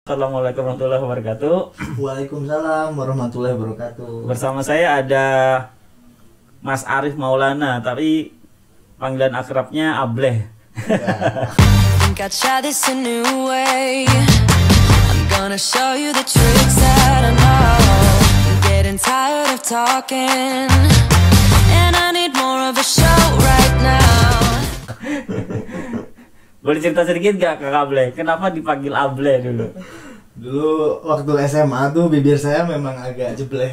Assalamualaikum warahmatullahi wabarakatuh. Waalaikumsalam warahmatullahi wabarakatuh. Bersama saya ada Mas Arif Maulana, tapi panggilan akrabnya Ableh. Ya. Think I'd try this a new way. I'm gonna show you the tricks that I know. I'm getting tired of talking, and I need more of a show right now. Boleh cerita sedikit gak Kak Ableh? Kenapa dipanggil Ableh dulu? Dulu waktu SMA tuh bibir saya memang agak jebleh.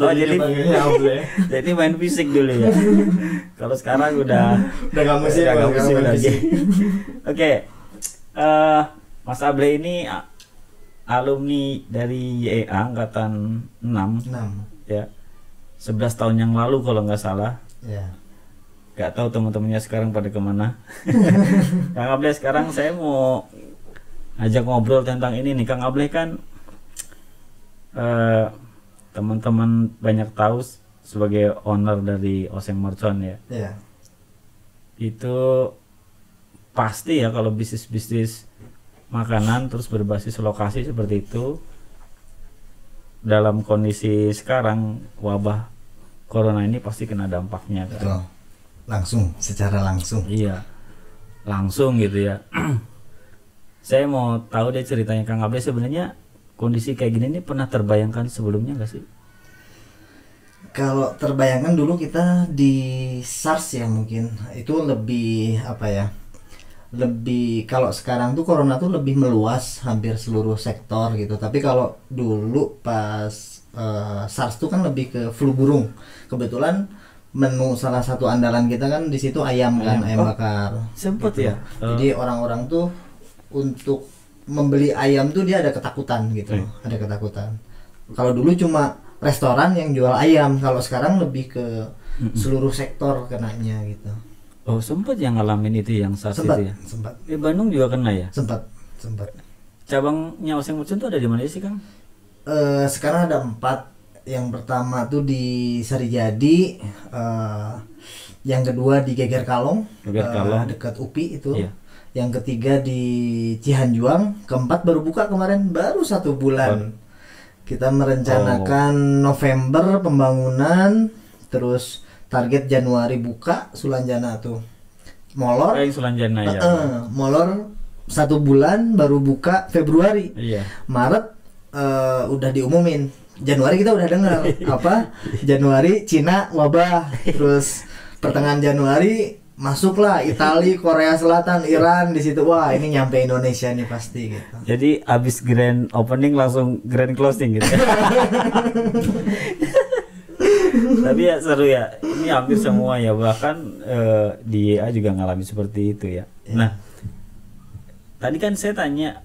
Oh, jadi panggilnya Ableh. jadi main fisik dulu ya. Kalau sekarang udah Udah gak musik, nggak musik main lagi. fisik. Oke, Mas Ableh ini alumni dari YEA angkatan 6 6. ya. 11 tahun yang lalu kalau nggak salah. Ya. Gak tahu teman-temannya sekarang pada kemana. Kang Ableh, sekarang saya mau ajak ngobrol tentang ini nih. Kang Ableh kan teman-teman banyak tahu sebagai owner dari Oseng Mercon ya. Ya. Itu pasti ya kalau bisnis-bisnis makanan terus berbasis lokasi seperti itu, dalam kondisi sekarang wabah corona ini pasti kena dampaknya kan. Betul. Langsung, secara langsung. Iya, langsung gitu ya. Saya mau tahu deh ceritanya Kang Ableh, sebenarnya kondisi kayak gini nih pernah terbayangkan sebelumnya nggak sih? Kalau terbayangkan dulu kita di SARS ya, mungkin itu lebih apa ya? Lebih, kalau sekarang tuh corona tuh lebih meluas hampir seluruh sektor gitu. Tapi kalau dulu pas SARS tuh kan lebih ke flu burung. Kebetulan menu salah satu andalan kita kan di situ ayam kan, ayam bakar. Sempet gitu. ya. Jadi orang-orang tuh untuk membeli ayam tuh dia ada ketakutan gitu, ada ketakutan. Kalau dulu cuma restoran yang jual ayam, kalau sekarang lebih ke seluruh sektor kenanya gitu. Oh, sempet yang ngalamin itu yang SARS Sempat, itu ya. sempat, Bandung juga kena ya. sempat. Cabangnya Oseng Mercon itu ada di mana sih Kang? Sekarang ada 4. Yang pertama tuh di Sarijadi, yang kedua di Geger Kalong, dekat UPI itu. Iya. Yang ketiga di Cihanjuang, keempat baru buka kemarin, baru 1 bulan. Kita merencanakan November pembangunan, terus target Januari buka Sulanjana tuh. Molor. Yang Sulanjana ya. Molor 1 bulan baru buka Februari. Iya. Maret udah diumumin. Januari kita udah dengar apa? Januari Cina wabah, terus pertengahan Januari masuklah Italia, Korea Selatan, Iran di situ. Wah, ini nyampe Indonesia nih pasti gitu. Jadi abis grand opening langsung grand closing gitu. Tapi ya seru ya. Ini hampir semua ya, bahkan di YEA juga ngalami seperti itu ya. Nah, tadi kan saya tanya,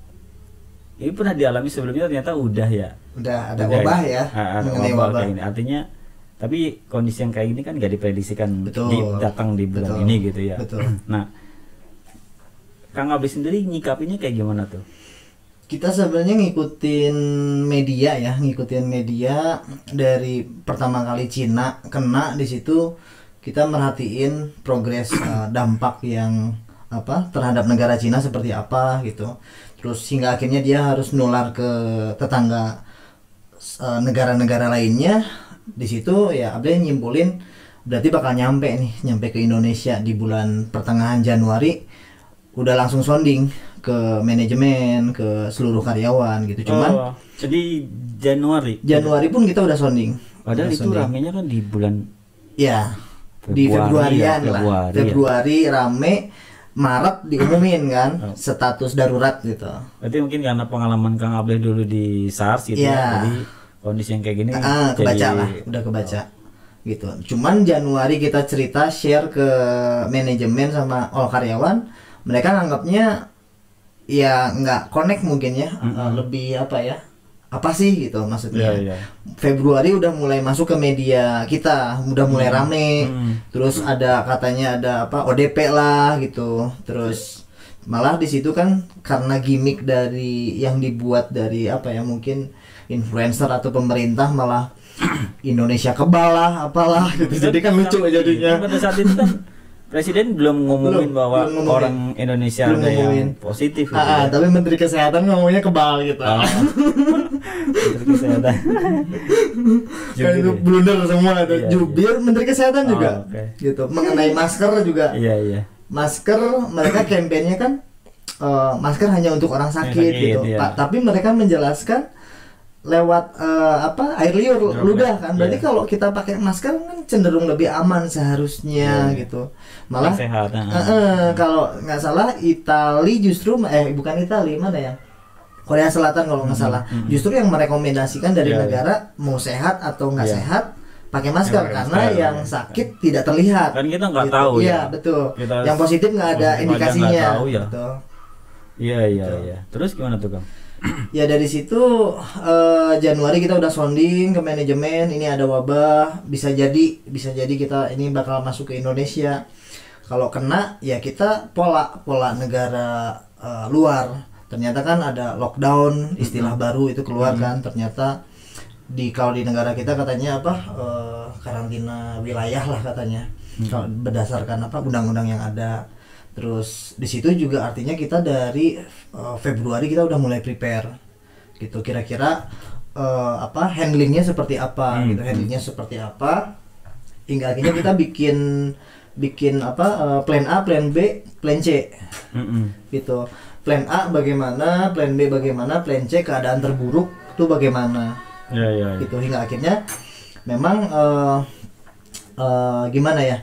ini pernah dialami sebelumnya, ternyata udah ya. Udah ada wabah ya, Ada mengenai wabah wabah. kayak gini. Artinya, tapi kondisi yang kayak gini kan gak diprediksikan Betul. datang di bulan Betul. ini gitu ya. Betul. Nah, Kang Ableh sendiri nyikapinya kayak gimana tuh? Kita sebenarnya ngikutin media dari pertama kali Cina kena di situ, kita merhatiin progres dampak yang apa terhadap negara Cina seperti apa gitu. Terus hingga akhirnya dia harus nular ke tetangga negara-negara lainnya. Di situ ya Ableh nyimpulin berarti bakal nyampe ke Indonesia di bulan pertengahan Januari. Udah langsung sounding ke manajemen, ke seluruh karyawan gitu. Cuman jadi Januari pun kita udah sounding. padahal itu ramenya kan di bulan ya di Februarian lah. Februari rame, Maret diumumin kan status darurat gitu. Berarti mungkin karena pengalaman Kang Ableh dulu di SARS gitu ya. Jadi kondisi yang kayak gini kebaca lah, udah kebaca gitu. Cuman Januari kita cerita share ke manajemen sama all karyawan, mereka nganggapnya ya nggak connect mungkin ya. Lebih apa sih gitu maksudnya. Februari udah mulai masuk ke media kita, udah mulai rame. Terus katanya ada ODP lah gitu. Terus malah di situ kan karena gimmick dari yang dibuat dari mungkin influencer atau pemerintah, malah Indonesia kebal lah apalah gitu. Jadi kan lucu jadinya. Pada saat itu kan Presiden belum ngumumin bahwa belum ngumumin. orang Indonesia Belum ada ngumumin. yang positif gitu ya. Tapi Menteri Kesehatan ngomongnya kebal gitu. Oh. Menteri Kesehatan. Kan itu Jubir ya? blunder semua itu. Iya, Jubir Menteri Kesehatan Oh, juga. oke. Gitu. Mengenai masker juga. Iya. Masker mereka kampanyenya kan masker hanya untuk orang sakit gitu. Iya. Tapi mereka menjelaskan lewat air liur ludah kan. Berarti Iya. kalau kita pakai masker kan cenderung lebih aman seharusnya Iya. gitu. Malah sehat. kalau nggak salah Itali justru bukan Itali, mana ya? Korea Selatan kalau nggak salah. Justru yang merekomendasikan dari Iya, negara mau sehat atau nggak Iya. sehat pakai masker Pakai karena masker, yang iya. sakit tidak terlihat. Kan kita nggak Gitu. tahu ya. Iya, betul. Kita Yang positif nggak ada positif aja indikasinya. nggak tahu ya. Gitu. Iya. Terus gimana tuh, Kang? Ya dari situ Januari kita udah sounding ke manajemen, ini ada wabah, bisa jadi kita ini bakal masuk ke Indonesia. Kalau kena ya kita pola negara luar. Ternyata kan ada lockdown, istilah baru itu keluar kan. Ternyata kalau di negara kita katanya karantina wilayah lah katanya. Kalau berdasarkan undang-undang yang ada. Terus di situ juga artinya kita dari Februari kita udah mulai prepare gitu, kira-kira handlingnya seperti apa gitu, handlingnya seperti apa hingga akhirnya kita bikin plan A, plan B, plan C gitu. Plan A bagaimana, plan B bagaimana, plan C keadaan terburuk itu bagaimana gitu, hingga akhirnya memang gimana ya,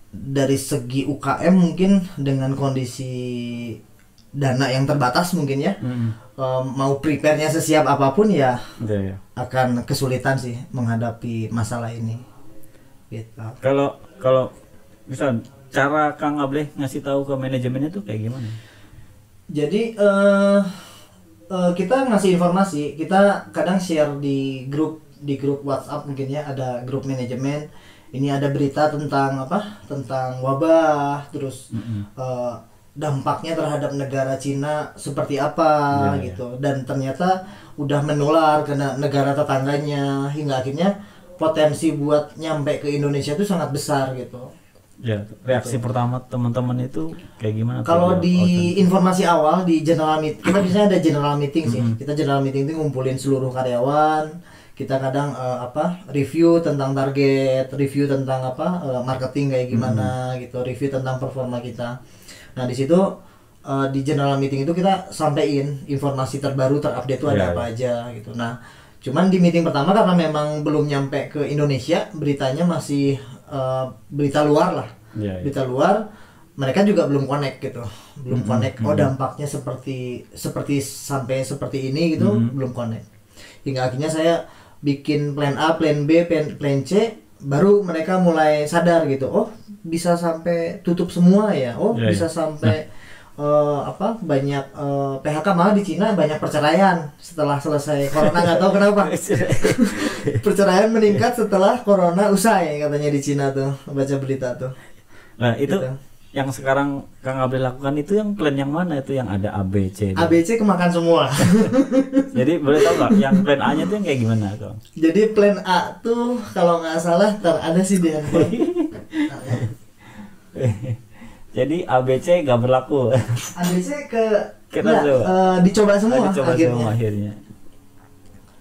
dari segi UKM mungkin dengan kondisi dana yang terbatas mungkin ya, mau prepare-nya sesiap apapun ya akan kesulitan sih menghadapi masalah ini gitu. Kalau misal cara Kang Ableh ngasih tahu ke manajemennya tuh kayak gimana? Jadi kita ngasih informasi, kita kadang share di grup WhatsApp mungkin ya, ada grup manajemen. Ini ada berita tentang tentang wabah, terus dampaknya terhadap negara Cina seperti apa gitu. Dan ternyata udah menular ke negara tetangganya, hingga akhirnya potensi buat nyampe ke Indonesia itu sangat besar gitu. Ya, reaksi pertama teman-teman itu kayak gimana? Kalau di informasi awal di general meeting, kita biasanya ada general meeting sih. Kita general meeting itu ngumpulin seluruh karyawan. Kita kadang review tentang target, review tentang marketing kayak gimana gitu, review tentang performa kita. Nah di situ di general meeting itu kita sampaikan informasi terbaru, terupdate itu ada apa aja gitu. Nah cuman di meeting pertama karena memang belum nyampe ke Indonesia, beritanya masih berita luar lah, berita luar. Mereka juga belum connect gitu, belum connect. Oh dampaknya seperti sampai seperti ini gitu, belum connect. Hingga akhirnya saya bikin plan A, plan B, plan C, baru mereka mulai sadar gitu. Oh, bisa sampai tutup semua ya. Oh, bisa sampai banyak PHK, malah di Cina banyak perceraian setelah selesai corona, nggak tahu kenapa. Perceraian meningkat setelah corona usai katanya di Cina tuh, baca berita tuh. Nah, itu gitu. Yang sekarang Kang Ableh lakukan itu yang plan yang mana itu, yang ada A, B, C? A, B, C kemakan semua. Jadi boleh tahu nggak yang plan A-nya tuh yang kayak gimana, Kang? Jadi plan A tuh kalau nggak salah ada sih di handphone. Jadi A, B, C nggak berlaku. A, B, C Dicoba dicoba semua akhirnya.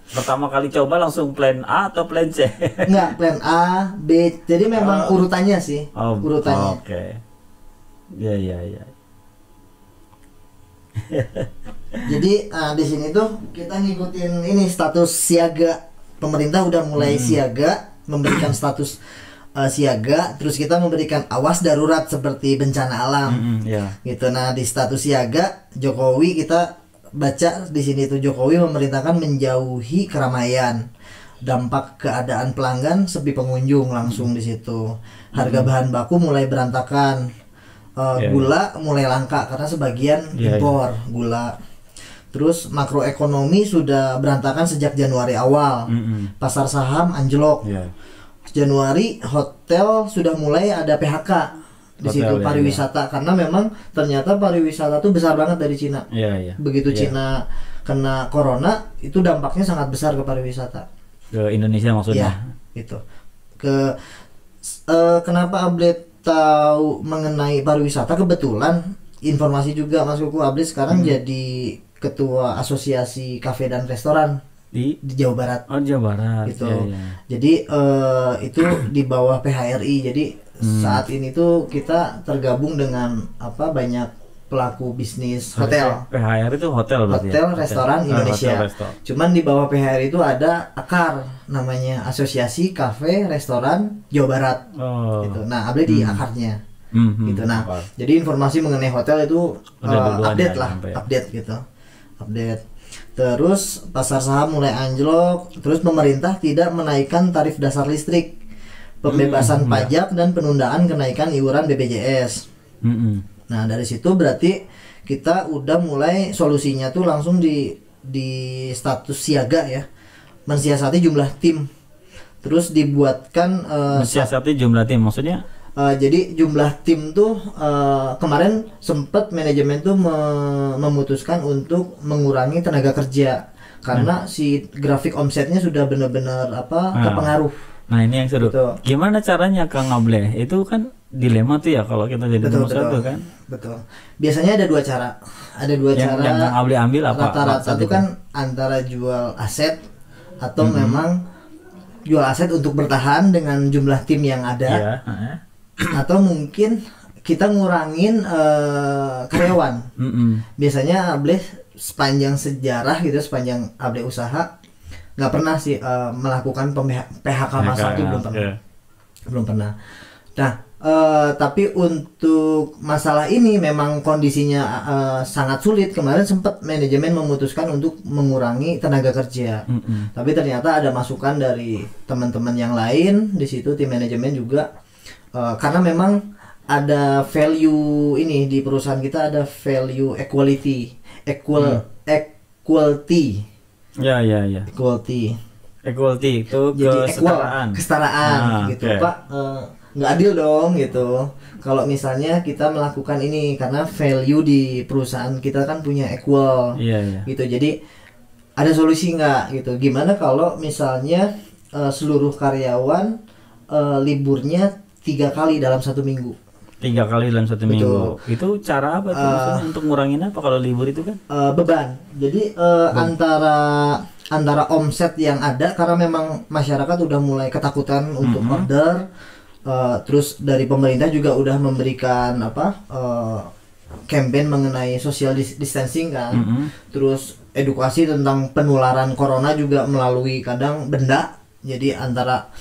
Pertama kali coba langsung plan A atau plan C? Enggak, plan A, B. Jadi memang urutannya sih. Urutannya. Oke. Ya. Jadi di sini tuh kita ngikutin ini status siaga. Pemerintah udah mulai siaga, memberikan status siaga, terus kita memberikan awas darurat seperti bencana alam. Gitu. Nah, di status siaga Jokowi kita baca di sini tuh Jokowi memerintahkan menjauhi keramaian. Dampak keadaan pelanggan sepi pengunjung langsung di situ. Harga bahan baku mulai berantakan. Gula mulai langka karena sebagian impor gula. Terus makroekonomi sudah berantakan sejak Januari awal. Pasar saham anjlok. Januari hotel sudah mulai ada PHK di situ, pariwisata karena memang ternyata pariwisata tuh besar banget dari Cina. Begitu Cina kena corona itu dampaknya sangat besar ke pariwisata. Ke Indonesia maksudnya. Gitu. Kenapa Ableh tahu mengenai pariwisata, kebetulan informasi juga Mas Kuku, Ablis sekarang jadi ketua asosiasi kafe dan restoran di Jawa Barat. Oh, Jawa Barat. Gitu. Iya, iya. Jadi itu di bawah PHRI. Jadi saat ini tuh kita tergabung dengan banyak pelaku bisnis hotel. PHR itu hotel berarti. Hotel, restoran Indonesia. Hotel, restoran. Cuman di bawah PHRI itu ada AKAR, namanya Asosiasi Kafe Restoran Jawa Barat. Oh. Gitu. Nah, Abli di akarnya. Gitu. Nah, Akar. jadi informasi mengenai hotel itu Udah duluan update ya, lah, sampai. update gitu. Update. Terus pasar saham mulai anjlok, terus pemerintah tidak menaikkan tarif dasar listrik, pembebasan pajak dan penundaan kenaikan iuran BPJS. Nah, dari situ berarti kita udah mulai solusinya tuh langsung di status siaga ya, mensiasati jumlah tim. Terus dibuatkan mensiasati jumlah tim maksudnya? Jadi jumlah tim tuh kemarin sempat manajemen tuh memutuskan untuk mengurangi tenaga kerja karena si grafik omsetnya sudah benar-benar terpengaruh. Nah, ini yang seru. Betul. Gimana caranya Kang Able? Itu kan dilema tuh ya kalau kita jadi pengusaha tuh kan. Betul. Biasanya ada dua cara. Ada dua cara. Yang Kang Able ambil apa? Rata-rata itu kan antara jual aset atau memang jual aset untuk bertahan dengan jumlah tim yang ada. Iya, atau mungkin kita ngurangin karyawan. Biasanya Able sepanjang sejarah gitu, sepanjang Able usaha nggak pernah sih melakukan PHK massal itu belum pernah. Belum pernah. Nah, tapi untuk masalah ini memang kondisinya sangat sulit. Kemarin sempat manajemen memutuskan untuk mengurangi tenaga kerja. Tapi ternyata ada masukan dari teman-teman yang lain di situ, tim manajemen juga. Karena memang ada value ini di perusahaan kita, ada value equality. Ya. Equality itu jadi kesetaraan. Gitu, Pak. Nggak adil dong gitu. Kalau misalnya kita melakukan ini karena value di perusahaan kita kan punya equal. Gitu. Jadi ada solusi nggak gitu? Gimana kalau misalnya seluruh karyawan liburnya 3 kali dalam 1 minggu? 3 kali dalam 1 minggu. Itu cara apa tuh maksudnya untuk ngurangin apa kalau libur itu kan? Beban. Jadi antara omset yang ada karena memang masyarakat udah mulai ketakutan untuk order. Terus dari pemerintah juga udah memberikan campaign mengenai social distancing kan. Terus edukasi tentang penularan corona juga melalui kadang benda. Jadi antara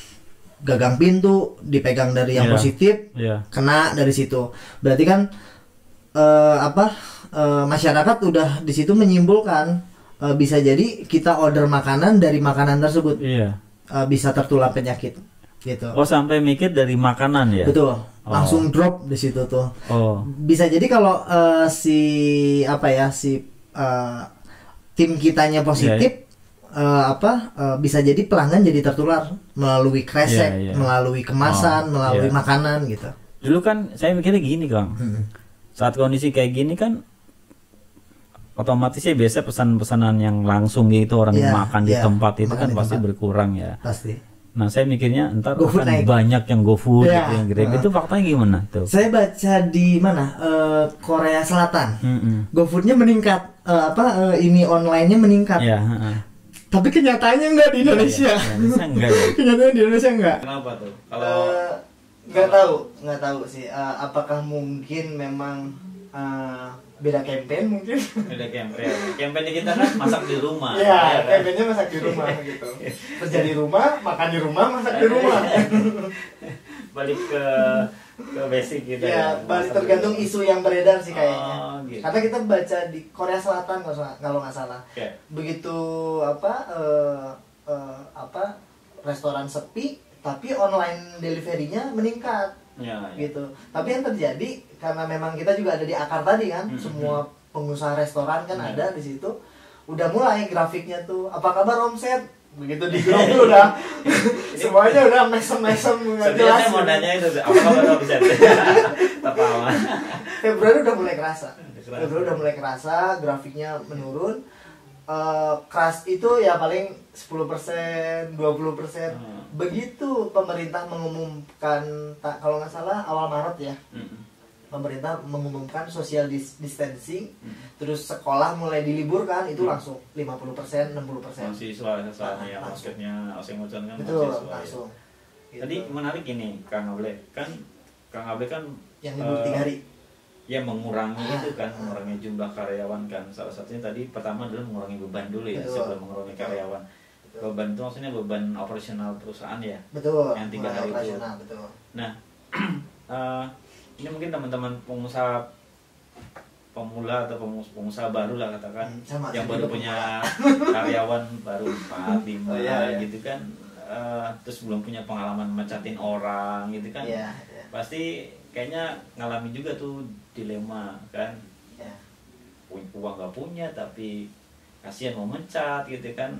gagang pintu dipegang dari yang positif, kena dari situ. Berarti kan masyarakat udah di situ menyimpulkan bisa jadi kita order makanan dari makanan tersebut bisa tertular penyakit gitu. Oh, sampai mikir dari makanan ya? Betul. Langsung drop di situ tuh. Bisa jadi kalau tim kitanya positif, bisa jadi pelanggan jadi tertular melalui kresek, melalui kemasan, melalui makanan gitu. Dulu kan saya mikirnya gini, Kang. Saat kondisi kayak gini kan otomatis ya biasa pesan-pesanan yang langsung gitu orang makan di tempat itu kan pasti berkurang ya. Pasti. Nah, saya mikirnya ntar GoFood akan banyak yang GoFood gitu, yang Grab. Itu faktanya gimana tuh? Saya baca di mana? Korea Selatan. GoFoodnya meningkat, ini online-nya meningkat. Tapi kenyataannya enggak di Indonesia. Kenyataannya di Indonesia enggak. Kenapa tuh? Kalau nggak tahu sih. Apakah mungkin memang beda campaign mungkin? Beda campaign. Campaign kita kan masak di rumah. Iya, campaignnya masak di rumah gitu. Kerja di rumah, makan di rumah, masak di rumah. Balik ke basic gitu ya. Balik tergantung isu yang beredar sih kayaknya. Gitu. Karena kita baca di Korea Selatan kalau nggak salah. Begitu restoran sepi, tapi online delivery-nya meningkat. Gitu. Tapi yang terjadi karena memang kita juga ada di akar tadi kan, semua pengusaha restoran kan ada di situ. Udah mulai grafiknya tuh, apa kabar omset? Begitu di grup tuh udah semuanya udah mesem-mesem nggak jelas. Saya mau nanya itu, apa kabar omset? Februari udah mulai kerasa. Grafiknya menurun. keras itu ya paling 10%, 20%. Begitu pemerintah mengumumkan, kalau nggak salah awal Maret ya, pemerintah mengumumkan social distancing, terus sekolah mulai diliburkan, itu langsung 50%, 60%. Mahasiswa ya, maksudnya oseng-oseng kan Betul, mahasiswa. langsung. Ya. Tadi menarik ini Kang Able kan Yang libur 3 hari. Ya mengurangi itu kan, mengurangi jumlah karyawan kan. Salah satunya tadi pertama adalah mengurangi beban dulu ya. Betul. Sebelum mengurangi karyawan. Beban itu maksudnya beban operasional perusahaan ya. Betul. Yang 3 hari itu. Betul. Nah, ini mungkin teman-teman pengusaha pemula atau pengusaha baru lah katakan, yang baru punya karyawan baru 4, 5 gitu kan, terus belum punya pengalaman mecatin orang gitu kan, pasti kayaknya ngalami juga tuh dilema kan, uang nggak punya tapi kasihan mau mencat gitu kan,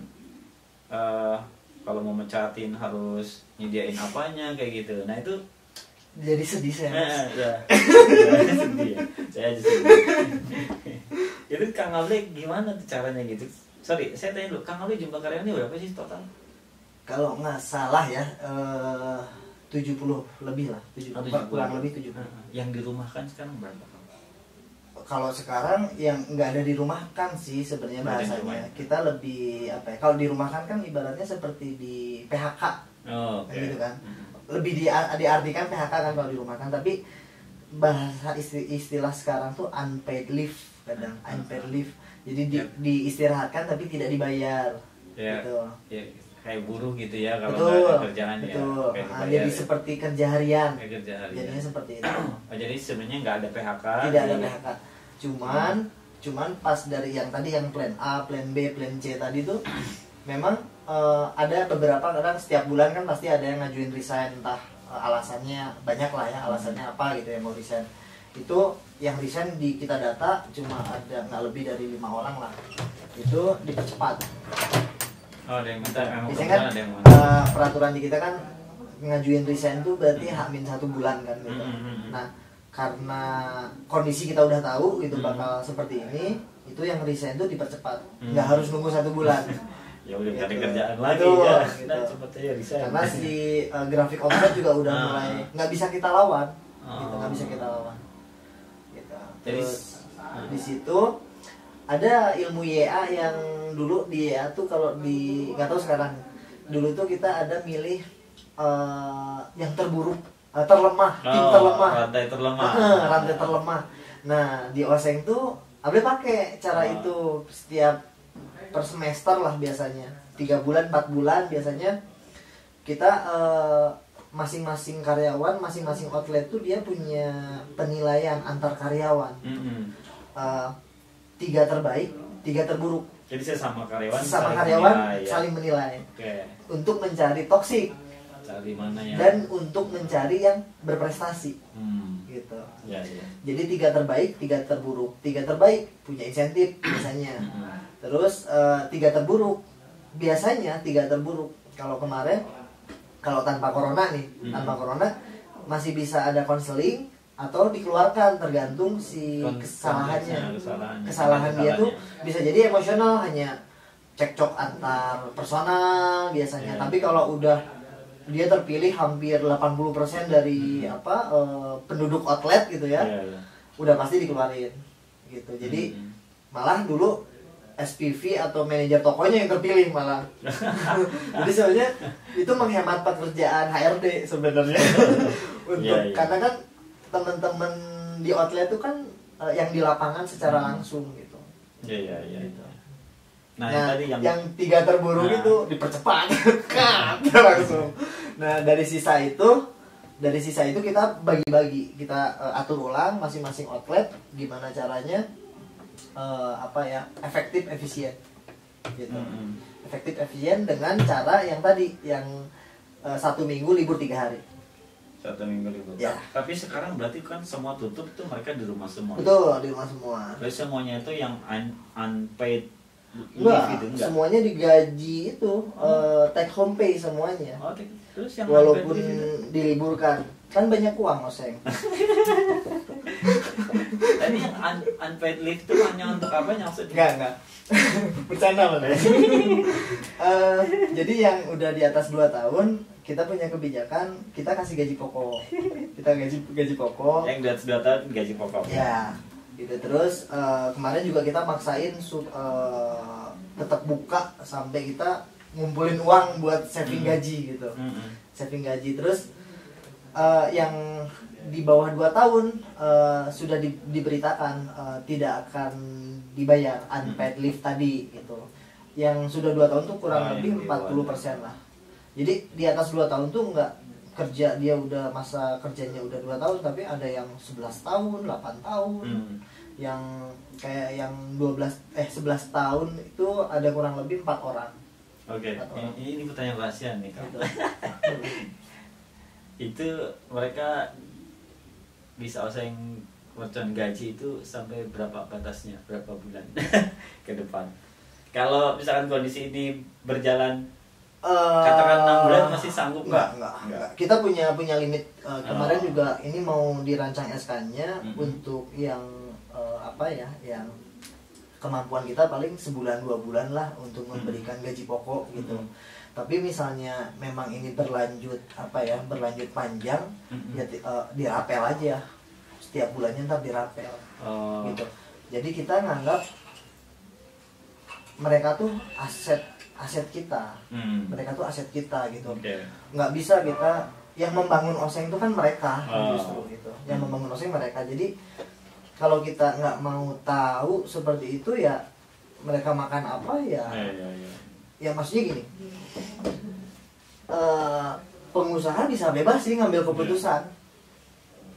kalau mau mencatin harus nyediain apanya kayak gitu. Nah itu jadi sedih saya. Sedih ya. Saya aja sedih. Itu Kang Able gimana tuh caranya gitu? Sorry, saya tanya dulu, Kang Able jumlah karyawannya berapa sih total? Kalau nggak salah ya 70 lebih lah, 70, kurang lebih 70. Yang dirumahkan sekarang berapa? Kalau sekarang yang nggak ada dirumahkan sih sebenarnya bahasanya. Kita lebih apa ya? Kalau dirumahkan kan ibaratnya seperti di PHK, gitu kan. Lebih diartikan PHK kan kalau dirumahkan, tapi bahasa istilah sekarang tuh unpaid leave, kadang unpaid leave. Jadi diistirahatkan tapi tidak dibayar. Gitu. Ya, kayak buruh gitu ya kalau betul, nggak ada kerjaan betul. Ya. Jadi seperti kerja harian. Jadinya seperti itu. Jadi sebenarnya nggak ada PHK. Tidak ada PHK. Cuman pas dari yang tadi yang plan A, plan B, plan C tadi tuh memang ada beberapa kadang setiap bulan kan pasti ada yang ngajuin resign, entah alasannya banyak lah ya, alasannya apa gitu yang mau resign. Itu yang resign di kita data cuma ada nggak lebih dari 5 orang lah. Itu dipercepat. Oh, ada yang minta memang biasanya kan ada yang peraturan di kita kan ngajuin resign tuh berarti H-1 bulan kan gitu. Nah, karena kondisi kita udah tahu gitu bakal seperti ini, itu yang resign tuh dipercepat. Nggak harus nunggu 1 bulan. Ya udah gitu. cari kerjaan lagi betul, ya. Gitu. Cepet aja resign. Karena si grafik offset juga udah mulai nggak bisa kita lawan. Gitu, nggak bisa kita lawan. Gitu. Terus di situ ada ilmu YA yang dulu di YA tuh kalau di nggak tahu sekarang, dulu tuh kita ada milih yang terburuk, terlemah, tim terlemah, rantai terlemah. Nah di Oseng tuh Able pakai cara itu setiap per semester lah biasanya 3 bulan 4 bulan biasanya kita masing-masing karyawan, masing-masing outlet tuh dia punya penilaian antar karyawan. 3 terbaik, 3 terburuk. Jadi sesama karyawan saling menilai. Untuk mencari toksik. Cari mana yang dan untuk mencari yang berprestasi. Gitu. Ya. Jadi 3 terbaik, 3 terburuk. 3 terbaik punya insentif biasanya. Terus 3 terburuk biasanya 3 terburuk kalau kemarin kalau tanpa corona nih, tanpa corona masih bisa ada konseling atau dikeluarkan tergantung si kesalahan dia tuh bisa jadi emosional, hanya cekcok antar personal biasanya. Tapi kalau udah dia terpilih hampir 80% dari penduduk outlet gitu ya, udah pasti dikeluarin gitu. Jadi malah dulu SPV atau manajer tokonya yang terpilih malah. Jadi sebenarnya itu menghemat pekerjaan HRD sebenarnya. Untuk karena kan teman-teman di outlet itu kan yang di lapangan secara langsung gitu. Iya. Gitu. Nah, yang 3 terburuk itu dipercepat kan langsung. Nah, dari sisa itu kita bagi-bagi, kita atur ulang masing-masing outlet gimana caranya efektif efisien gitu. Efektif efisien dengan cara yang tadi yang 1 minggu libur 3 hari. 1 minggu libur. Ya. Tapi sekarang berarti kan semua tutup tuh, mereka di rumah semua. Betul, di rumah semua. Jadi semuanya itu yang unpaid enggak, semuanya digaji itu take home pay semuanya. Terus yang walaupun diliburkan kan banyak uang Oseng. Tadi yang unpaid leave itu hanya untuk apa maksudnya? Enggak. Bercanda Bang. Jadi yang udah di atas 2 tahun kita punya kebijakan kita kasih gaji pokok. Kita gaji pokok. Yang di atas 2 tahun gaji pokok. Ya. Gitu terus kemarin juga kita maksain tetap buka sampai kita ngumpulin uang buat saving gaji gitu. Saving gaji terus yang di bawah 2 tahun sudah diberitakan tidak akan dibayar unpaid leave tadi gitu. Yang sudah 2 tahun tuh kurang lebih 40% lah. Jadi di atas 2 tahun tuh nggak kerja, dia udah masa kerjanya udah 2 tahun, tapi ada yang 11 tahun, 8 tahun. Yang kayak yang 11 tahun itu ada kurang lebih 4 orang. Oke. Ini pertanyaan rahasia nih Kak. Itu mereka bisa oseng mercon gaji itu sampai berapa batasnya, berapa bulan ke depan? Kalau misalkan kondisi ini berjalan katakan 6 bulan masih sanggup enggak. Kita punya limit kemarin juga ini mau dirancang SK-nya untuk yang yang kemampuan kita paling sebulan 2 bulan lah untuk memberikan gaji pokok gitu. Tapi misalnya memang ini berlanjut panjang ya dirapel aja setiap bulannya, ntar dirapel gitu. Jadi kita nganggap mereka tuh aset kita. Mereka tuh aset kita gitu. Nggak bisa kita yang membangun oseng itu kan mereka justru gitu. Yang membangun oseng mereka. Jadi kalau kita nggak mau tahu seperti itu ya mereka makan apa ya. Ya maksudnya gini. Pengusaha bisa bebas sih ngambil keputusan.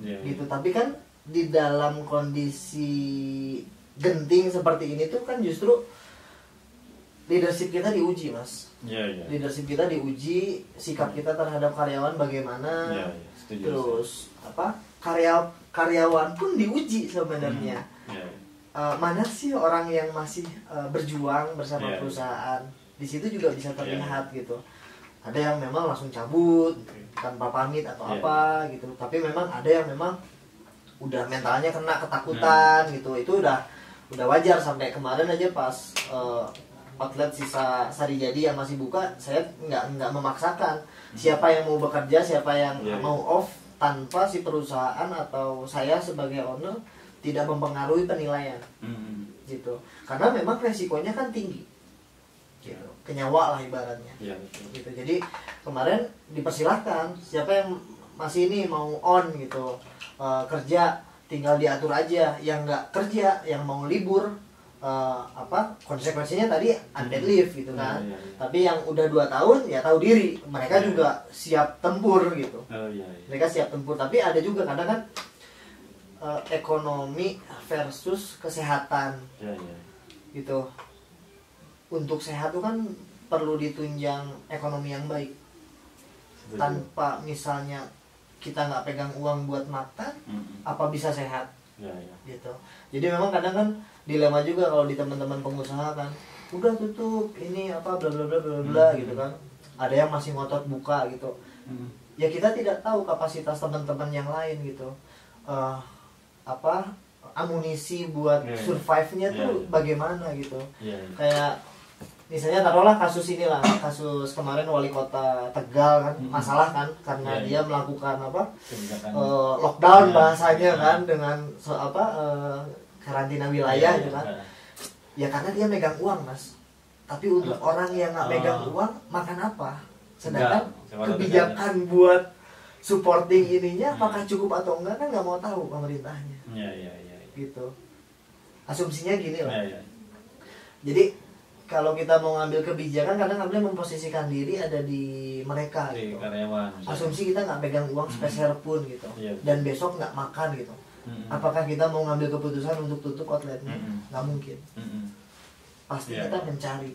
Gitu. Tapi kan di dalam kondisi genting seperti ini tuh kan justru leadership kita diuji, Mas. Leadership kita diuji, sikap kita terhadap karyawan bagaimana. Terus karyawan pun diuji sebenarnya. Mana sih orang yang masih berjuang bersama perusahaan? Di situ juga bisa terlihat gitu. Ada yang memang langsung cabut tanpa pamit atau apa gitu. Tapi memang ada yang memang udah mentalnya kena ketakutan gitu. Itu udah wajar. Sampai kemarin aja pas outlet sisa Sari Jadi yang masih buka, saya nggak memaksakan siapa yang mau bekerja, siapa yang mau off, tanpa si perusahaan atau saya sebagai owner tidak mempengaruhi penilaian gitu. Karena memang resikonya kan tinggi gitu, kenyawa lah ibaratnya gitu. Jadi kemarin dipersilahkan siapa yang masih ini mau on gitu, kerja tinggal diatur aja, yang nggak kerja, yang mau libur konsekuensinya tadi unpaid leave gitu kan. Tapi yang udah 2 tahun ya tahu diri, mereka juga siap tempur gitu. Mereka siap tempur. Tapi ada juga kadang kan ekonomi versus kesehatan gitu. Untuk sehat tuh kan perlu ditunjang ekonomi yang baik. Tanpa misalnya kita nggak pegang uang buat makan, apa bisa sehat gitu. Jadi memang kadang kan dilema juga kalau di teman-teman pengusaha kan, udah tutup ini apa bla bla bla bla bla gitu kan. Ada yang masih ngotot buka gitu. Ya kita tidak tahu kapasitas teman-teman yang lain gitu. Amunisi buat survive-nya tuh bagaimana gitu. Kayak misalnya taruhlah kasus kasus kemarin wali kota Tegal kan, masalah kan karena dia melakukan lockdown bahasanya kan, dengan karantina wilayah gitu kan. Ya karena dia megang uang, Mas. Tapi untuk orang yang nggak megang uang makan apa? Sedangkan kebijakan buat supporting ininya apakah cukup atau enggak kan nggak mau tahu pemerintahnya. Gitu. Asumsinya gini lah. Jadi kalau kita mau ngambil kebijakan kadang ngambil memposisikan diri ada di mereka gitu. Asumsi kita nggak pegang uang sepeser pun gitu. Dan besok nggak makan gitu. Apakah kita mau ngambil keputusan untuk tutup outletnya? Nggak mungkin. Pasti kita mencari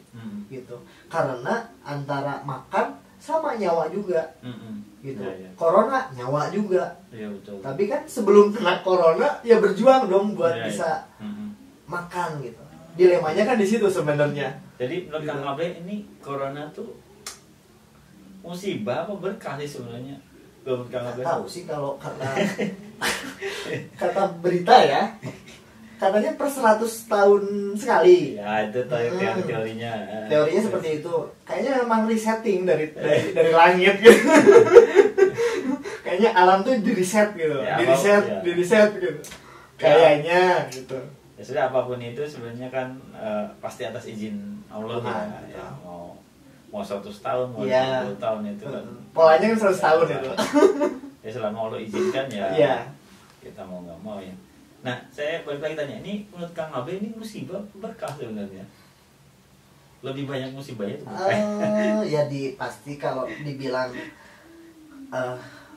gitu. Karena antara makan sama nyawa juga gitu. Corona nyawa juga. Tapi kan sebelum kena corona ya berjuang dong buat bisa makan gitu. Dilemanya kan di situ sebenarnya. Jadi menurut Kang Abe ini corona tuh musibah apa berkah sih sebenarnya? Tahu sih kalau kata berita ya, katanya per 100 tahun sekali. Ya itu teorinya. Teorinya seperti itu. Kayaknya memang resetting dari langit gitu. Kayaknya alam tuh di reset gitu. Ya, di reset gitu. Kayaknya gitu. Ya sudah, apapun itu sebenarnya kan pasti atas izin Allah ya. Mau 100 tahun, mau 50 tahun itu kan. Polanya kan 100 tahun itu. Ya selama Allah izinkan ya. Iya. Kita mau nggak mau ya. Nah, saya balik lagi tanya, ini menurut Kang Abe ini musibah berkah sebenarnya? Lebih banyak musibahnya itu berkah? Ya pasti kalau dibilang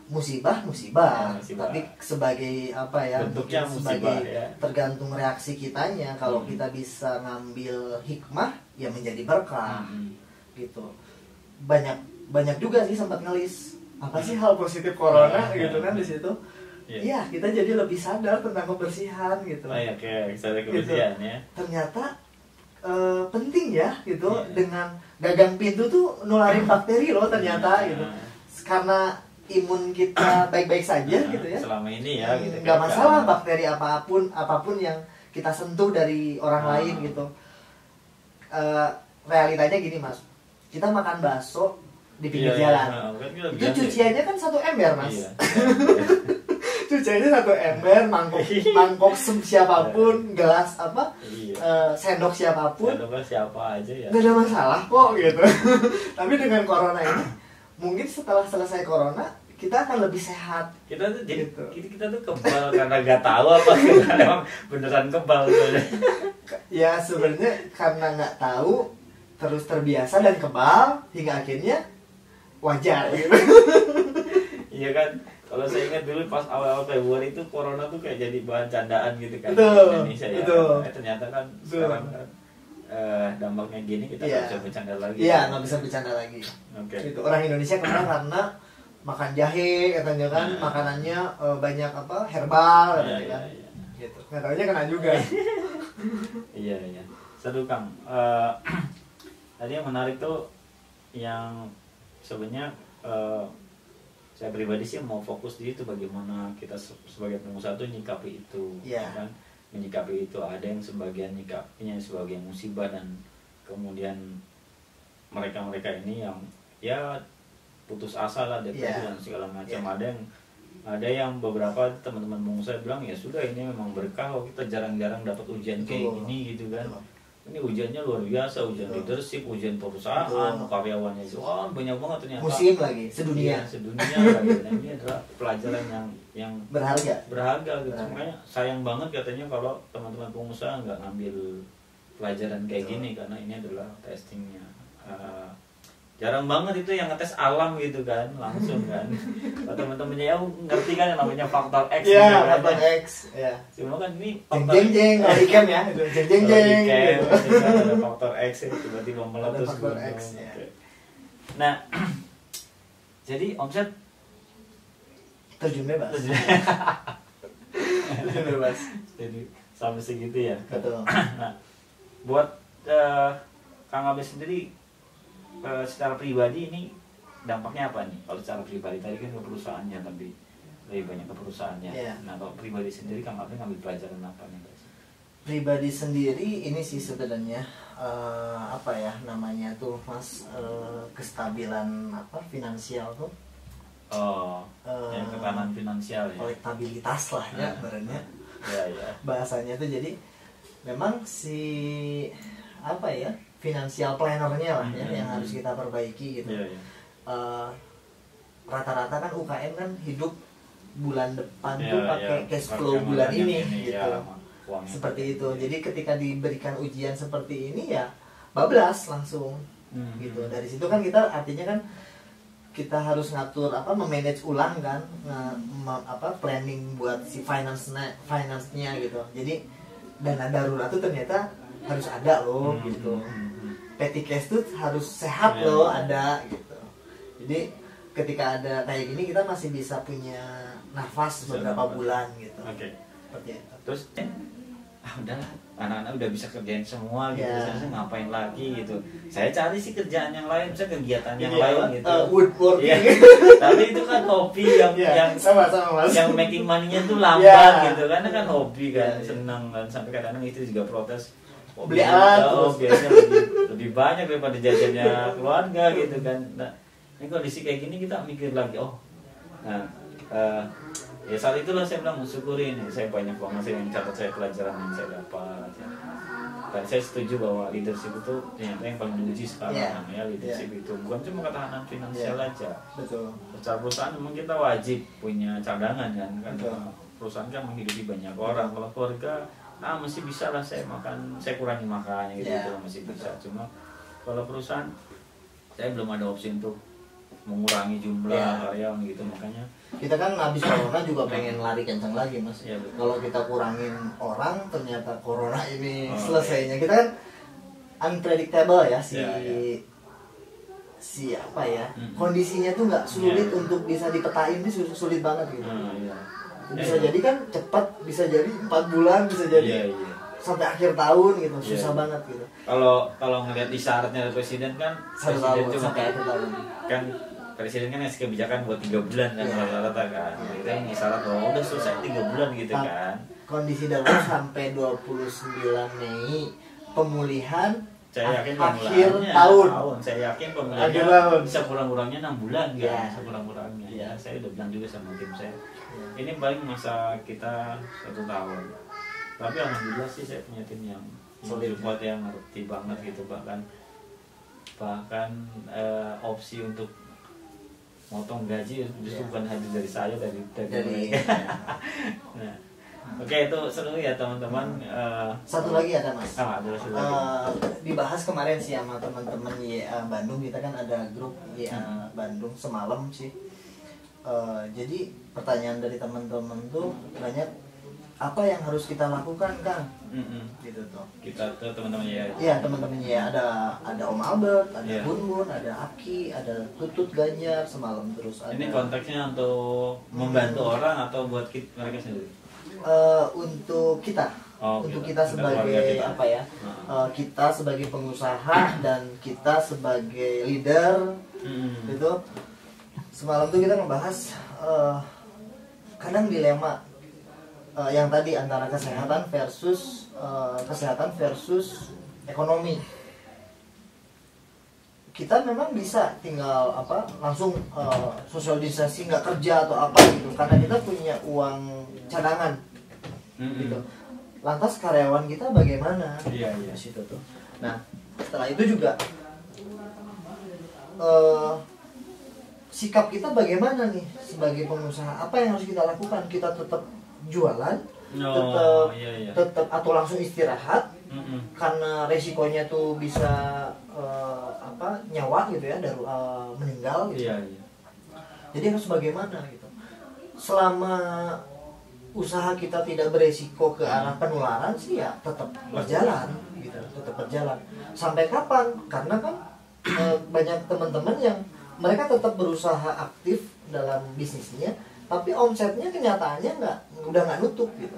musibah, tapi sebagai apa ya? Bentuknya sebagai musibah, ya. tergantung reaksi kitanya. Kalau kita bisa ngambil hikmah, ya menjadi berkah. Gitu. Banyak juga sih sempat ngelis. Apa sih hal positif corona gitu kan di situ? Iya, kita jadi lebih sadar tentang kebersihan gitu. Oke, sadar kebersihan gitu. Ya. Ternyata penting ya gitu. Dengan gagang pintu tuh nularin bakteri loh ternyata gitu. Karena imun kita baik-baik saja gitu ya. Selama ini ya gitu. Nggak masalah bakteri apapun yang kita sentuh dari orang lain gitu. Realitanya gini Mas. Kita makan bakso di pinggir jalan. Itu cuciannya kan 1 ember Mas. Cuciannya 1 ember, mangkok siapapun, gelas apa, sendok siapapun, sendok siapa aja ya. Nggak ada masalah kok gitu. Tapi dengan corona ini, mungkin setelah selesai corona kita akan lebih sehat. Kita tuh jadi gitu. kita tuh kebal karena nggak tahu apa emang beneran kebal tuh. Ya sebenarnya karena nggak tahu, terus terbiasa dan kebal hingga akhirnya wajar gitu. Iya kan. Kalau saya ingat dulu pas awal-awal Februari itu corona tuh kayak jadi bahan candaan gitu kan di Indonesia ya. Ternyata kan sekarang kan dampaknya gini kita nggak bisa bercanda lagi. Iya, nggak bisa bercanda lagi. Itu orang Indonesia kena karena makan jahe katanya kan, makanannya banyak apa herbal katanya kan. Gitu. Nggak tahunya kena juga. Iya. Seru Kang. Tadi yang menarik tuh yang sebenarnya saya pribadi sih mau fokus di itu, bagaimana kita sebagai pengusaha tuh nyikapi itu, kan? Menyikapi itu. Ada yang sebagian nyikapinya sebagai musibah dan kemudian mereka ini yang ya putus asa lah, depresi dan segala macam. Ada yang beberapa teman-teman pengusaha bilang ya sudah ini memang berkah, kita jarang-jarang dapat ujian kayak gini gitu kan. Ini ujiannya luar biasa, ujian leadership, ujian perusahaan, karyawannya itu banyak banget ternyata. Musim lagi, sedunia lagi. Nah, ini adalah pelajaran yang berharga gitu. Makanya sayang banget katanya kalau teman-teman pengusaha nggak ngambil pelajaran kayak gini, karena ini adalah testingnya. Jarang banget itu yang ngetes alam gitu kan, langsung kan. Kalau teman-temannya ya ngerti kan yang namanya faktor X. Iya, gitu, faktor X. Ya. Cuma kan ini faktor jeng kalau ikan ya, itu jeng gitu. Ada faktor X ya, tiba-tiba meletus. Faktor X. Ya. Nah, jadi omset terjun bebas. Terjun bebas. Jadi sampai segitu ya. Betul. Nah, buat Kang Abe sendiri secara pribadi ini dampaknya apa nih? Kalau secara pribadi tadi kan ke perusahaannya, tapi lebih banyak ke perusahaannya. Nah, kalau pribadi sendiri Kang Abe ngambil pelajaran apa nih guys? Pribadi sendiri ini sih sebenarnya apa ya namanya tuh Mas, kestabilan apa finansial tuh. Yang ketahanan finansial ya. Kolektabilitas lah ya sebenarnya. Ya. Bahasanya tuh jadi memang si apa ya? Financial planner-nya lah ya yang harus kita perbaiki gitu. Rata-rata kan UKM kan hidup bulan depan tuh pakai cash flow bulan ini gitu. Seperti itu. Jadi ketika diberikan ujian seperti ini ya bablas langsung gitu. Dari situ kan kita artinya kan kita harus ngatur apa, memanage ulang kan, planning buat si finance-nya gitu. Jadi dana darurat tuh ternyata harus ada loh gitu. Petty cash tuh harus sehat loh ada gitu. Jadi ketika ada kayak gini kita masih bisa punya nafas beberapa bulan gitu. Seperti itu. Terus udahlah, anak-anak udah bisa kerjain semua gitu, Ya. saya ngapain lagi gitu. Saya cari sih kerjaan yang lain, bisa kegiatan yang Iya, lain gitu. woodworking. Iya. Tapi itu kan hobi yang sama Mas. yang making money-nya tuh lambat Ya. gitu, karena kan hobi kan, Ya, ya. senang kan, sampai kadang-kadang itu juga protes. Beli alat terus. Biasanya lebih banyak daripada jajannya keluarga gitu kan. Nah, ini kondisi kayak gini kita mikir lagi, nah, ya saat itulah saya bilang syukurin, saya banyak banget saya mencatat saya pelajaran yang saya dapat ya. Dan saya setuju bahwa leadership itu ternyata yang paling diuji sekarang ya, leadership itu bukan cuma ketahanan finansial aja. Betul. Secara perusahaan memang kita wajib punya cadangan kan, Betul. karena perusahaan kan menghidupi banyak orang. Kalau keluarga, masih bisa lah saya makan, saya kurangi makannya gitu, Ya, masih bisa. Cuma kalau perusahaan, saya belum ada opsi untuk mengurangi jumlah Ya. karyawan gitu, makanya Kita kan habis corona juga pengen lari kencang lagi Mas. Iya, betul. Kalau kita kurangin orang, ternyata corona ini Oh, selesainya. Kita kan unpredictable ya Iya, iya. si apa ya, Mm-mm. kondisinya tuh nggak sulit Iya. untuk bisa dipetain, ini sulit banget gitu. iya. Bisa jadi kan cepat, bisa jadi 4 bulan, bisa jadi Iya. sampai akhir tahun gitu, susah Iya. banget gitu. Kalau ngelihat isyaratnya dari presiden kan, 1 presiden tahun cuma sampai akhir tahun. kan presiden kan ngasih kebijakan buat 3 bulan kan, Iya. rata-rata kan, itu yang isyarat bahwa udah selesai 3 bulan gitu Nah, kan. Kondisi darurat sampai 29 Mei, pemulihan Saya yakin akhir pemulihannya tahun. Saya yakin Akhir pemulihannya tahun. bisa kurang-kurangnya 6 bulan kan, Iya. bisa kurang-kurangnya. Iya. Ya, saya udah bilang juga sama tim saya. Iya. Ini paling masa kita 1 tahun. Tapi alhamdulillah sih saya punya tim yang Solid. support, yang ngerti banget gitu, bahkan opsi untuk motong gaji justru Iya. bukan hadir dari saya, dari Dari mereka. Nah, oke, itu seru ya teman-teman. satu lagi ada Mas. Ada satu lagi. Dibahas kemarin sih sama teman-teman YA Bandung, kita kan ada grup YA Bandung semalam sih. Jadi pertanyaan dari teman-teman tuh banyak, apa yang harus kita lakukan Kang? Gitu tuh. Kita tuh teman-teman ya. Iya teman-teman ya, ada Om Albert, ada Iya. Bun Bun, ada Aki, ada Tutut Ganjar semalam, terus ada. Ini konteksnya untuk membantu orang atau buat mereka sendiri? Untuk kita, Oh, untuk kita. kita Kita keluarga sebagai kita. apa ya? Kita sebagai pengusaha dan kita sebagai leader, gitu. Semalam tuh kita ngebahas kadang dilema yang tadi antara kesehatan versus ekonomi. Kita memang bisa tinggal langsung social distancing, nggak kerja atau apa gitu, karena kita punya uang cadangan gitu. Lantas karyawan kita bagaimana? Iya. Di situ tuh. Nah, setelah itu juga sikap kita bagaimana nih sebagai pengusaha? Apa yang harus kita lakukan? Kita tetap jualan, Iya. tetap atau langsung istirahat karena resikonya tuh bisa nyawa gitu ya, meninggal gitu. Iya. Jadi harus bagaimana gitu? Selama usaha kita tidak beresiko ke arah penularan sih ya tetap berjalan gitu, tetap berjalan. Sampai kapan? Karena kan banyak teman-teman yang mereka tetap berusaha aktif dalam bisnisnya, tapi omsetnya kenyataannya udah nggak nutup gitu.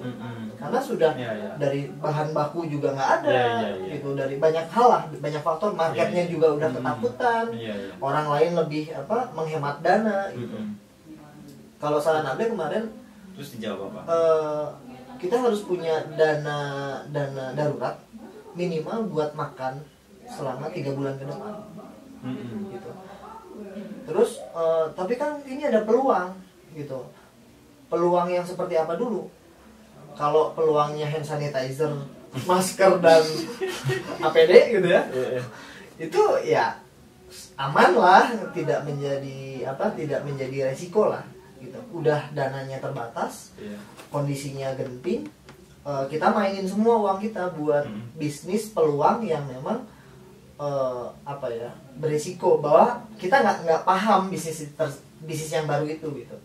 Karena sudah Iya. dari bahan baku juga nggak ada, Iya. gitu, dari banyak hal lah, banyak faktor, marketnya Iya. juga udah ketakutan, Iya. orang lain lebih menghemat dana gitu. Kalau saran Abe kemarin, Terus dijawab apa? kita harus punya dana darurat minimal buat makan selama 3 bulan ke depan gitu. Terus tapi kan ini ada peluang gitu. Peluang yang seperti apa dulu? Kalau peluangnya hand sanitizer, masker dan APD gitu ya, itu ya aman lah, tidak menjadi resiko lah gitu. Udah dananya terbatas, kondisinya genting, kita mainin semua uang kita buat bisnis peluang yang memang beresiko, bahwa kita nggak paham bisnis yang baru itu gitu.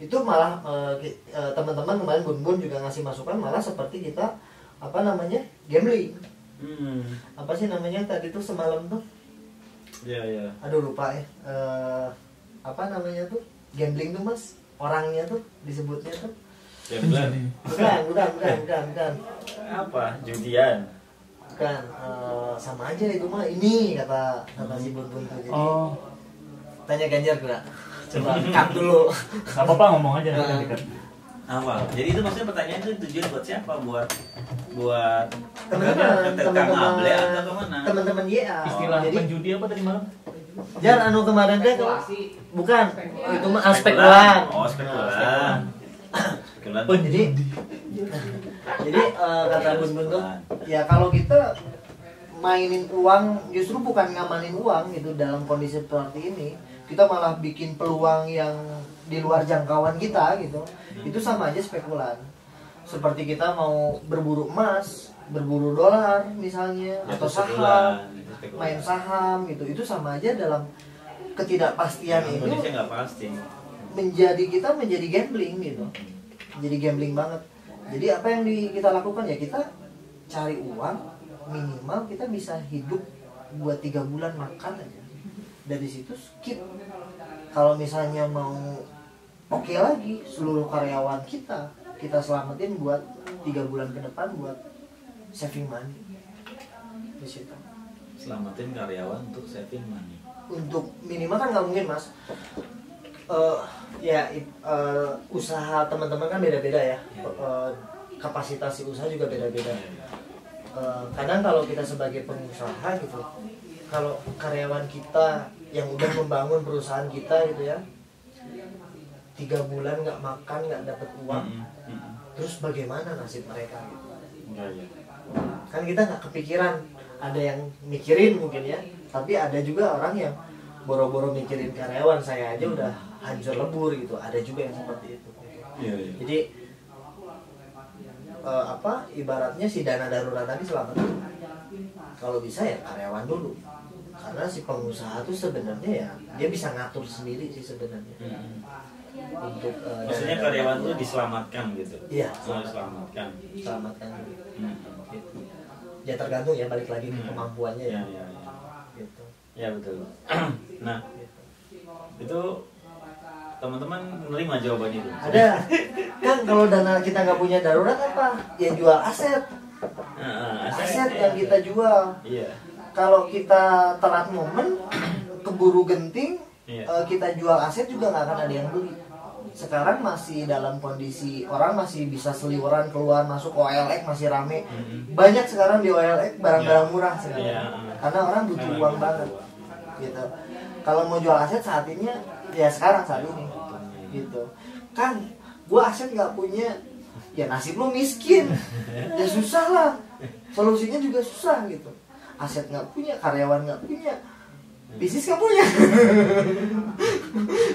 Itu malah teman-teman kemarin Bun juga ngasih masukan, malah seperti kita gambling. Apa sih namanya tadi tuh semalam tuh? Iya. Aduh lupa ya. Apa namanya tuh? Gambling tuh Mas. Orangnya tuh disebutnya tuh Saya bilang Bukan. apa? Judian. Bukan, sama aja itu mah ini kata si Bun tuh. Jadi tanya Ganjar gak? Coba cut dulu. Gak apa-apa ngomong aja nanti kan. Apa? Jadi itu maksudnya pertanyaan itu tujuan buat siapa? Buat teman-teman YA. Istilah Jadi penjudi apa tadi malam? Jar anu kemarin teh bukan, itu mah spekulan. Oh, spekulan. Jadi kata Bun tuh, ya kalau kita mainin uang justru bukan ngamanin uang gitu dalam kondisi seperti ini, kita malah bikin peluang yang di luar jangkauan kita gitu. Itu sama aja spekulan. Seperti kita mau berburu emas, berburu dolar misalnya, atau saham, main saham gitu. Itu sama aja dalam ketidakpastian ini. Indonesia nggak pasti. Kita menjadi gambling gitu. Jadi gambling banget. Jadi apa yang kita lakukan ya kita cari uang minimal kita bisa hidup buat 3 bulan makan aja. Dari situ skip. Kalau misalnya mau oke lagi seluruh karyawan kita selamatin buat 3 bulan ke depan buat saving money. Di situ. Selamatin karyawan untuk saving money. Untuk minimal kan nggak mungkin mas. Usaha teman-teman kan beda-beda ya. Kapasitas si usaha juga beda-beda. Kadang kalau kita sebagai pengusaha gitu, kalau karyawan kita yang udah membangun perusahaan kita gitu ya, 3 bulan nggak makan, nggak dapat uang, terus bagaimana nasib mereka gitu. Kan kita nggak kepikiran, ada yang mikirin mungkin ya, tapi ada juga orang yang boro-boro mikirin karyawan, saya aja udah hancur lebur gitu, ada juga yang seperti itu. Jadi ibaratnya si dana darurat tadi selamatin kalau bisa ya karyawan dulu, karena si pengusaha tuh sebenarnya ya dia bisa ngatur sendiri sih sebenarnya. Untuk maksudnya karyawan tuh diselamatkan gitu. Iya, selamatkan dulu. Gitu. Ya tergantung ya, balik lagi ke kemampuannya ya. Gitu. Ya betul. Nah, itu teman-teman menerima jawaban itu. Ada kan kalau dana kita nggak punya darurat apa? Ya jual aset. Aset yang kita jual. Iya. Kalau kita telat momen, keburu genting, kita jual aset juga nggak akan ada yang beli. Sekarang masih dalam kondisi orang masih bisa seliweran keluar masuk OLX masih rame. Banyak sekarang di OLX barang-barang murah sekarang. Karena orang butuh uang banget. Gitu. Kalau mau jual aset saat ini ya sekarang saat ini gitu. Kan gua aset nggak punya, ya nasib lu miskin. Ya susah lah. Solusinya juga susah gitu. Aset nggak punya, karyawan nggak punya, bisnis nggak punya.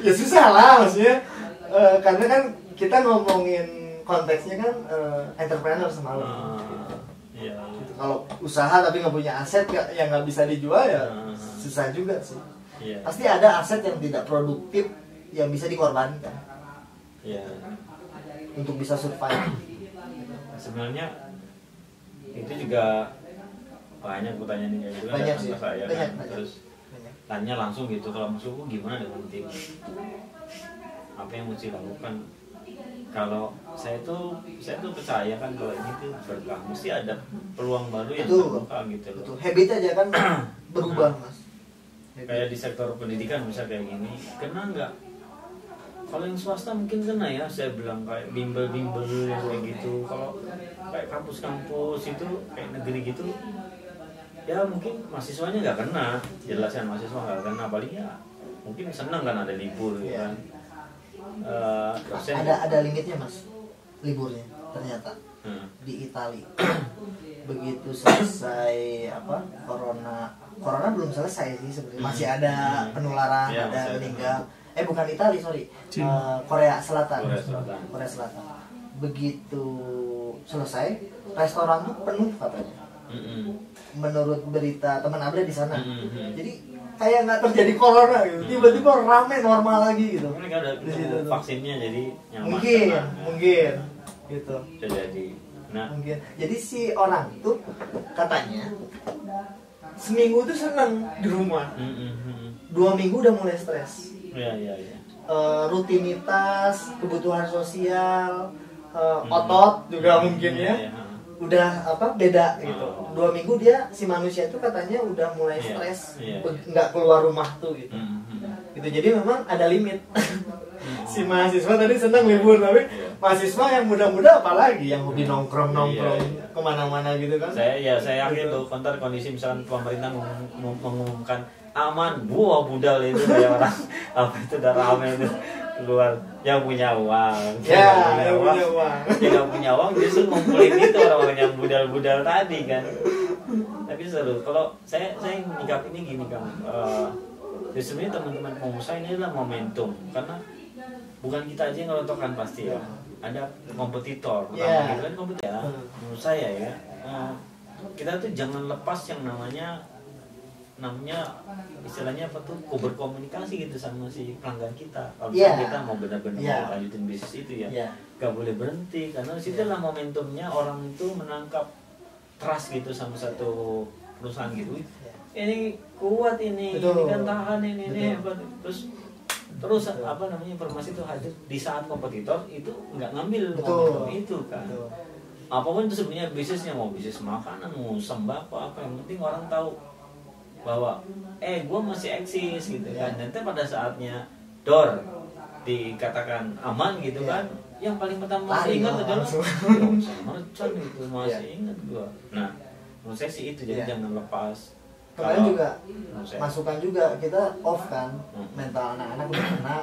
Ya susah lah maksudnya. Karena kan kita ngomongin konteksnya kan entrepreneur semalam. Gitu. Kalau usaha tapi nggak punya aset yang nggak bisa dijual ya susah juga sih. Pasti ada aset yang tidak produktif yang bisa dikorbankan untuk bisa survive. Sebenarnya itu juga banyak pertanyaan kayak gitu kan banyak sih. Saya banyak. Terus tanya langsung gitu, kalau musuhku gimana dengan tim, apa yang mesti lakukan. Kalau saya tuh percaya kan kalau ini tuh berkah, mesti ada peluang baru yang terbuka gitu loh. Betul. Habit aja kan berubah mas. Kayak di sektor pendidikan bisa kayak gini, kena nggak? Kalau yang swasta mungkin kena ya, saya bilang kayak bimbel-bimbel yang kayak gitu. Kalau kayak kampus-kampus itu kayak negeri gitu, ya mungkin mahasiswanya nggak kena, jelaskan mahasiswa nggak kena, paling ya mungkin senang kan ada libur kan. Ada limitnya mas, liburnya ternyata di Italia. Begitu selesai corona belum selesai sih sebenarnya, masih ada penularan, ada meninggal. Bukan Italia, sorry, Korea Selatan. Begitu selesai, restoran tuh penuh katanya. Menurut berita teman Abra di sana. Jadi kayak nggak terjadi corona gitu, tiba-tiba rame normal lagi gitu. Mereka udah ketemu vaksinnya jadi nyaman. Mungkin gitu. Jadi. Nah, mungkin. Jadi si orang itu katanya seminggu tuh seneng di rumah. 2 minggu udah mulai stres. Iya. Rutinitas, kebutuhan sosial, otot juga mungkin ya. Iya. Udah beda gitu. 2 minggu dia si manusia itu katanya udah mulai stres, nggak keluar rumah tuh gitu. Gitu, jadi memang ada limit. Si mahasiswa tadi senang libur, tapi mahasiswa yang muda-muda apalagi yang hobi nongkrong kemana-mana gitu kan. Saya yakin tuh kontar kondisi misalkan pemerintah mengumumkan aman, budal itu kayak orang apa itu udah rame itu keluar yang punya uang. Yang punya uang. Yang punya uang justru ngumpulin itu orang-orang yang budal-budal tadi kan. Tapi seru. Kalau saya nyikap ini gini Kang. Sebenarnya teman-teman pengusaha ini adalah momentum karena bukan kita aja yang ngerontokkan pasti ya. Ada kompetitor, pertama gitu kan kompetitor ya. Menurut saya ya, kita tuh jangan lepas yang namanya istilahnya apa tuh berkomunikasi gitu sama si pelanggan kita. Kalau kita mau benar-benar mau lanjutin bisnis itu ya, gak boleh berhenti karena disitulah momentumnya orang itu menangkap trust gitu sama satu perusahaan gitu. Ini kuat ini kan tahan ini hebat. Terus apa namanya informasi itu hadir di saat kompetitor itu nggak ngambil momentum itu kan. Apapun itu sebenarnya bisnisnya, mau bisnis makanan, mau sembako apa, yang penting orang tahu bahwa gue masih eksis gitu kan. Nanti pada saatnya door dikatakan aman gitu kan, yang paling pertama masih ingat adalah merchant gitu, masih ingat gue. Nah menurut saya sih itu, jadi jangan lepas. Kemarin juga masukan juga kita off kan, mental anak-anak udah kena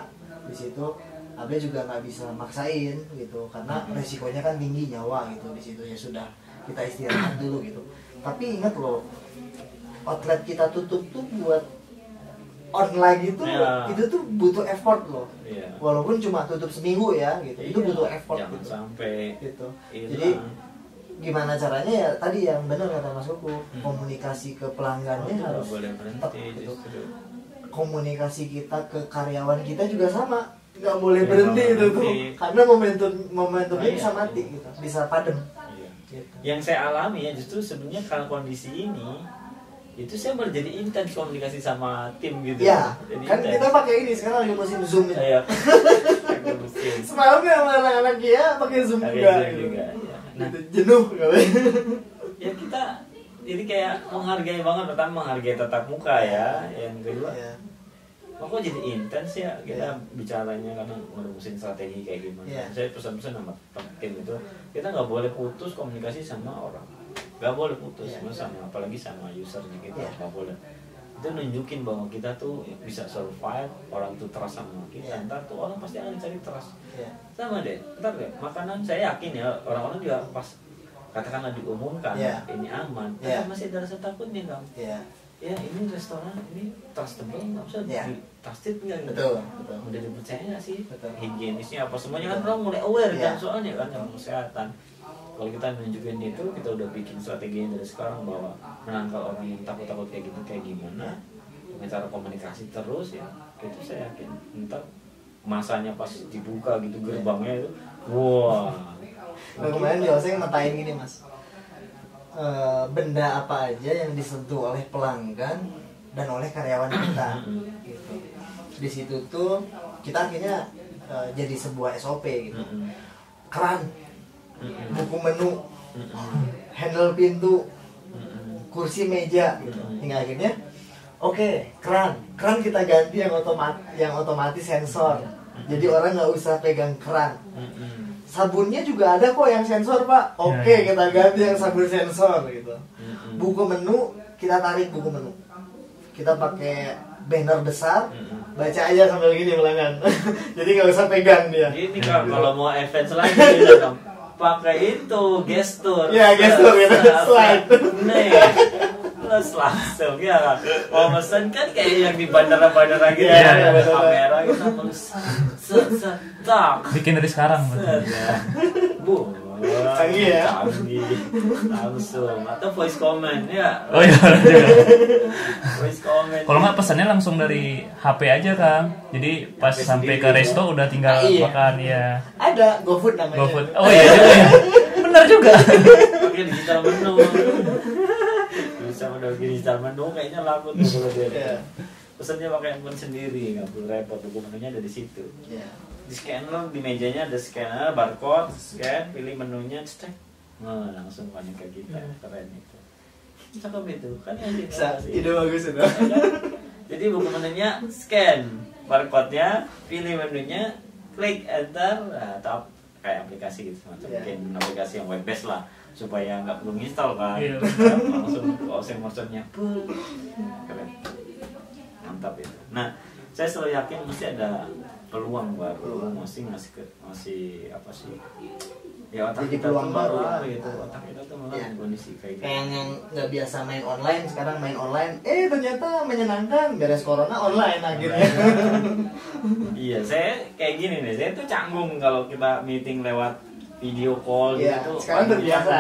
di situ. Abe juga nggak bisa maksain gitu karena resikonya kan tinggi nyawa gitu di situ, ya sudah kita istirahat dulu gitu. Tapi ingat loh, outlet kita tutup tuh buat online itu tuh butuh effort loh. Walaupun cuma tutup seminggu ya gitu, itu butuh effort. Jangan gitu. Sampai gitu. Jadi gimana caranya ya tadi yang benar kata Mas Kuku, komunikasi ke pelanggannya harus tetap gitu. Komunikasi kita ke karyawan kita juga sama, nggak boleh berhenti itu tuh, karena momentumnya bisa mati gitu, bisa padam. Gitu. Yang saya alami ya justru sebenarnya kalau kondisi ini itu saya baru jadi intens komunikasi sama tim gitu. Ya, jadi kan kita pakai ini sekarang lagi musim Zoom ya. Semalam kan sama anak-anak dia pakai Zoom juga. Nah, jenuh kali. Ya kita jadi kayak menghargai banget, pertama menghargai tatap muka ya, yang kedua kok jadi intens ya kita bicaranya karena merumuskan strategi kayak gimana. Saya pesan-pesan sama tim itu, kita nggak boleh putus komunikasi sama orang, nggak boleh putus sama apalagi sama usernya kita, nggak boleh. Itu nunjukin bahwa kita tuh bisa survive, orang tuh trust sama kita. Ntar tuh orang pasti akan cari trust. Sama deh, ntar deh makanan saya yakin ya orang-orang juga pas katakanlah diumumkan ini aman, tapi masih ada rasa takutnya Kang. Ya ini restoran ini trustable nggak usah trusted nggak gitu. Betul. Udah dipercaya nggak sih? Higienisnya apa semuanya kan orang mulai aware kan soalnya kan dalam kesehatan. Kalau kita nunjukin itu, kita udah bikin strateginya dari sekarang bahwa menangkal orang yang takut-takut kayak gitu kayak gimana, dengan cara komunikasi terus ya, itu saya yakin ntar masanya pas dibuka gitu gerbangnya itu, wah. Kemarin di Oseng ngatain gini Mas, benda apa aja yang disentuh oleh pelanggan dan oleh karyawan kita, gitu. Di situ tuh kita akhirnya jadi sebuah SOP gitu, keran, buku menu, handle pintu, kursi meja, gitu. Hingga akhirnya, keran kita ganti yang otomatis sensor, jadi orang nggak usah pegang keran. Sabunnya juga ada kok yang sensor Pak, kita ganti yang sabun sensor gitu. Buku menu kita tarik buku menu, kita pakai banner besar, baca aja sambil gini pelanggan. Jadi nggak usah pegang dia. Ini kalau mau event selanjutnya dong, pakai itu gestur. Ya gestur gitu, slide. Nih, plus langsung ya. Mau pesen kan kayak yang di bandara-bandara gitu, kamera gitu, terus tak. Bikin dari sekarang. Canggih ya. Langsung atau voice comment ya. Oh iya. Voice comment. Kalau nggak pesannya langsung dari HP aja Kang. Jadi pas HP sampai ke resto udah tinggal makan ya. Ada GoFood namanya. GoFood. Oh iya juga ya. Benar juga. Pakai digital menu. Bisa udah digital menu kayaknya laku tuh kalau dia. Pesannya pakai handphone sendiri, nggak perlu repot, buku menunya ada di situ. Di di scanner, di mejanya ada scanner, barcode, scan, pilih menunya, cetek, langsung panik ke kita. Keren itu. Cakep itu kan ya Ide bagus itu. Jadi buku menunya scan, barcode-nya, pilih menunya, klik enter, atau kayak aplikasi gitu semacam, mungkin aplikasi yang web based lah, supaya nggak perlu install kan. Langsung oseng motionnya, keren, mantap itu. Nah, saya selalu yakin mesti ada peluang baru, masih apa sih? Ya otak jadi kita peluang tuh baru baru gitu, otak kita tuh malah ya. kondisi kayak gitu. Kayak yang nggak biasa main online, sekarang main online, ternyata menyenangkan, beres corona online akhirnya. Iya, saya kayak gini nih, saya tuh canggung kalau kita meeting lewat video call Iya, gitu. sekarang terbiasa.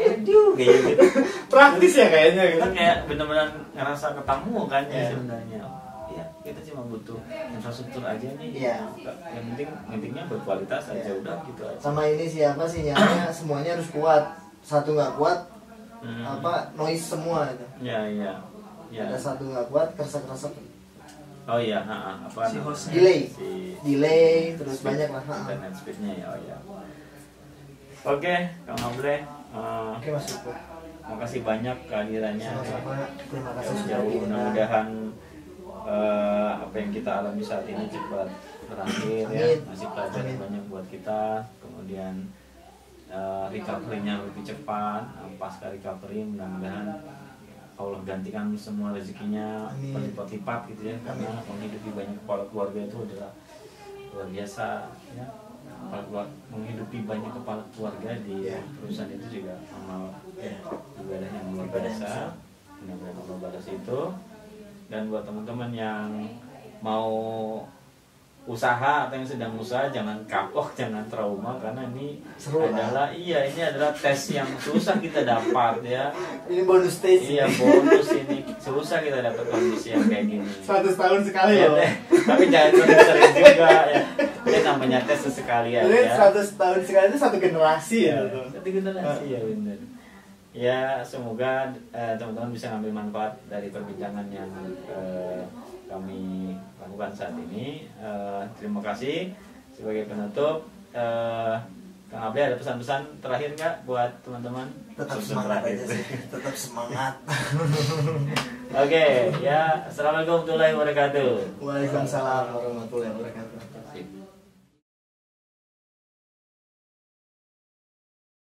Enak juga ya gitu. Praktis ya kayaknya gitu. Kita kayak bener-bener ngerasa ketemu kan ya Iya. sebenarnya. Iya, kita cuma butuh infrastruktur aja nih. Iya. Yang pentingnya berkualitas aja, udah gitu aja. Sama ini siapa sih nyamanya semuanya harus kuat. Satu nggak kuat, noise semua itu. Iya. Ada satu nggak kuat, kerasa-kerasa Oh iya, apa Si host. delay, terus speed, banyak lah. internet speednya ya, oh iya. Oke, Kang Abre, Oke Mas Upo. makasih banyak kehadirannya. Sama-sama. Terima kasih sudah Jauh, diundang. mudah-mudahan apa yang kita alami saat ini cepat berakhir ya, Amin. masih pelajaran Amin. banyak buat kita, kemudian recovery-nya lebih cepat, pasca recovery mudah-mudahan Allah gantikan semua rezekinya Amin. berlipat-lipat gitu ya, karena menghidupi banyak kepala keluarga itu adalah luar biasa ya. Menghidupi banyak kepala keluarga di perusahaan itu juga amal ibadah yang luar biasa. Mudah-mudahan Allah balas itu. Dan buat teman-teman yang mau usaha atau yang sedang usaha, jangan kapok, jangan trauma, karena ini Seru, ini adalah tes yang susah kita dapat ya. Ini bonus stage. Iya, bonus ini susah kita dapat kondisi yang kayak gini. 100 tahun sekali Ya, loh. tapi jangan sering juga ya. Ini namanya tes sesekali aja. Ini 100 tahun sekali itu satu generasi ya. Satu generasi ya, benar. Ya, semoga teman-teman bisa ngambil manfaat dari perbincangan yang kami lakukan saat ini. Terima kasih. Sebagai penutup, Kang Abre ada pesan-pesan terakhir nggak buat teman-teman? Tetap Pesan semangat terakhir. aja sih. Tetap semangat. Oke, ya. Assalamualaikum warahmatullahi wabarakatuh. Waalaikumsalam warahmatullahi wabarakatuh.